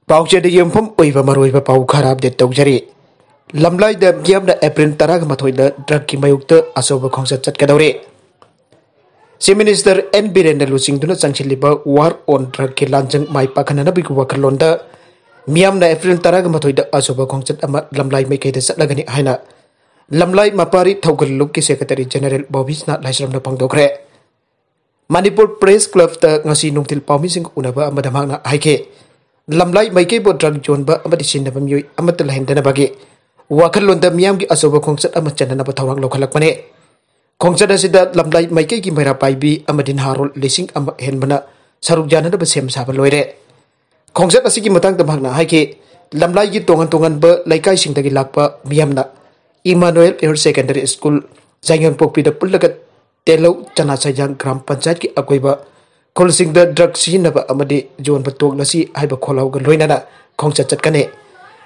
Pauche de Yumfum Uiva Maruiva Pau Karab de Togeri. Lamlai the Giam the April Taragamatoi the Drug Mayokta Achouba khongchat chatakadouri. Si Minister N. Birenda Lusing Duna Sanchiliba war on drug kilanjang Mai Pakanana Biku Wakalonda. Miam the April Taragamatoi the Achouba khongchat Amat Lamlai make it a Satlagani Haina. Lamlai Mapari Togal Luki Secretary General Bobby's not Lashram the Pangdokre. Manipur Press Club the Nasi Nungtil Promising Unaba Madamana Hike. Lamlai Maike bo drug John ba Amadishin of Mu Amatal Hendana Bagi. Wakalon the Miam Achouba khongchat Amachana Batawang Lokalakmane. Khongchat asida Lamlai Maike ki Mera Paibi Amadin Harol Lissing Am Henbana Sarukjana the Sem Sabaloire. Khongchat Asiki Matang the Magna Hike. Lamlai gi tongan ba Laikai Sing the Lakpa Miamna. Emmanuel Air Secondary School Zangang Popi the Pulagat Telo Chanasayang Gram Panchayat ki Akoiba. Kolsing the drug scene of Amadi John Patog Nasi Iba Kolau Galoinana Khongchat Chatkane.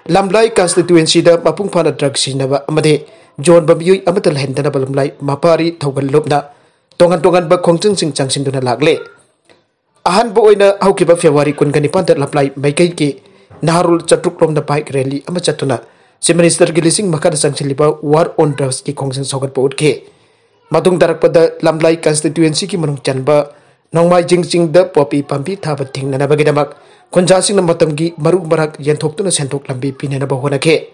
Lamlai constituency the Mapung Pana drug scene of Amadi John Babu Amatal Hendana Lamlai Mapari Togal Lubna Tongan ba Khongchang Sing Changsin Duna Lagle. Ahan Boina Haukiba February Kunkani Panta Laplai Maikaki Naharul Chatuk from the Pike Rally Amachatuna. Si Minister Gilising Makada Sanchiliba war on drugs ki Khongchang Sogat Bodke. Matung Darakpada Lamlai constituency ki Manung Chanba. Nongmai Jing the Poppy Pampi Tabating Nabagamak, Konjasing the Matangi, Maruk Barak, Yantok to the Sentok Lambi Pinabahonake.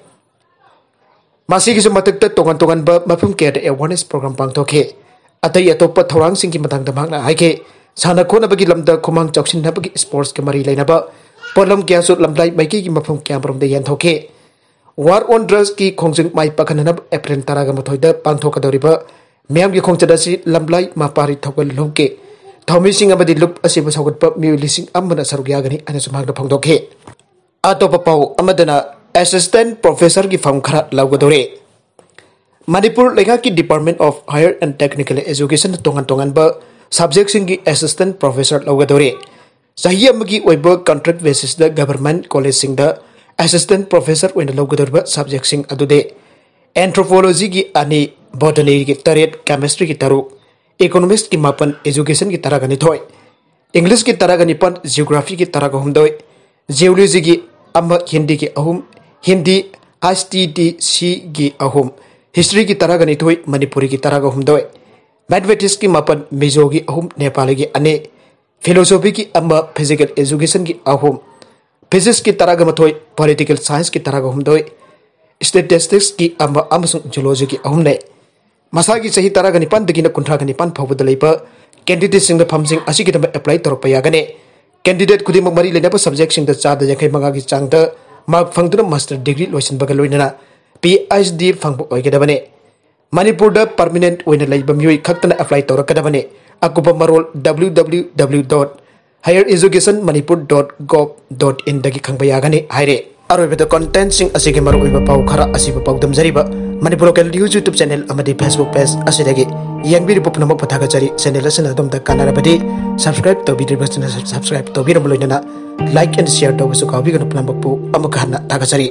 Masik is a matak Tongan Ba Mapum Care awareness program Pangtoke. Atay Atopa Torang Sinki Matang the Magna Hike, Sana Kona Bagilam the Komang Jokshin Nabagi Sports Kamari Lenaba, Polam Gasut Lamlai Maiki Mapum Camp from the Yantoke. War on drugs ki Khongchang Mai Pakanab April Taragamatoi Pangtokadoriba, Miam Khongchadasi Lamlai Mapari Togal Loke. Thomising about the loop as it was out of Mulising Amana Sarugagani and some Magna Pongdoke. Atopapau Amadana, Assistant Professor Gifam Kara Lougadouri. Manipur Leingakki Department of Higher and Technical Education Tongan Ba, subjecting Assistant Professor Lougadouri. Sahiyamagi Weiber contract basis the government college sing the Assistant Professor when the Lougadouri subjecting Adude. Anthropology gi ani botany gi taret chemistry gi taru. Economics की मापन education की तरह गणित होय English की तरह गणिपन geography की तरह गहुमदोय जियोलॉजी की हिंदी की अहुम हिंदी एसटीटीसी की अहुम हिस्ट्री की तरह गणित होय मणिपुरी की तरह गहुमदोय मैथमेटिक्स की मापन मिजो की अहुम नेपाली की अने फिलोसॉफी की फिजिकल एजुकेशन की अहुम फिजिक्स की तरह गमत होय पॉलिटिकल साइंस की तरह गहुमदोय स्टैटिस्टिक्स की जूलॉजी की अहुम ने Masagi sahi tara ganipan dagina kuntra ganipan pawudalaiba candidate sing the phamsing asigidam apply torpa yagane candidate kudimak mari lenaba subject sing the chada yakai mangagi changda mark phangduna master degree loisin bagaloinana PhD phangbu oigedabane Manipur da permanent oina laiba myoi khaktana apply torakadabane akuba marol www.highereducationmanipur.gov.in dagi khangba yagane haire aroibeda content sing asige maru oiba paw khara asiba pawdam jariba Manipur local news YouTube channel amadi Facebook page asidagi yangbiri popna pathaga jari channel asana domda kanarabadi subscribe to video subscribe to video loinana like and share to su kawi ganu plan bakpu amakana thagajari